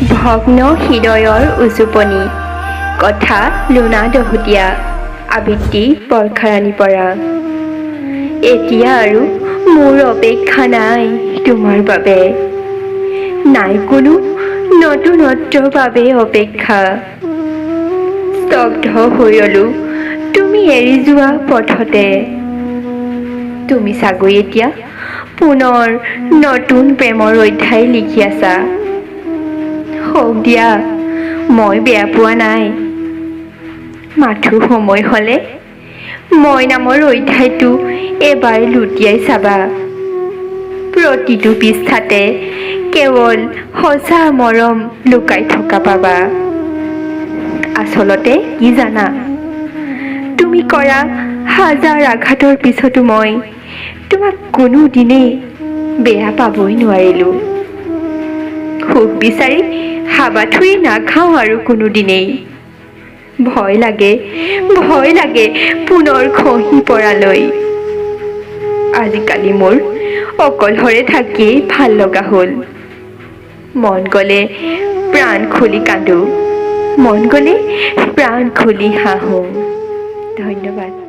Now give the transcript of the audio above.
ভগ্ন হৃদয়ৰ উজুপনি কথা লুনা দহোটীয়া আবৃত্তি বৰ্ষাৰাণী পৰা। এতিয়া আৰু মোৰ অপেক্ষা নাই তোমাৰ বাবে, নাই কোনো নতুনত্বৰ বাবে অপেক্ষা। স্তব্ধ হৈ ৰলো তুমি এৰি যোৱা পথতে, তুমি চাগৈ এতিয়া পুনৰ নতুন প্ৰেমৰ অধ্যায় লিখি আছা। হওক দিয়া, মই বেয়া পোৱা নাই, মাথো সময় হ'লে মই নামৰ অধ্যায়টো এবাৰ লুটিয়াই চাবা। প্ৰতিটো পৃষ্ঠাতে কেৱল সঁচা মৰম লুকাই থকা পাবা। আচলতে কি জানা, তুমি কৰা হাজাৰ আঘাতৰ পিছতো মই তোমাক কোনোদিনেই বেয়া পাবই নোৱাৰিলোঁ। সুখ বিচাৰি হাবাথুৰি নাখাওঁ আৰু কোনোদিনেই। ভয় লাগে পুনৰ খহি পৰালৈ। আজিকালি মোৰ অকলশৰে থাকিয়েই ভাল লগা হ'ল। মন গ'লে প্ৰাণ খুলি কান্দো, মন গ'লে প্ৰাণ খুলি হাঁহো। ধন্যবাদ।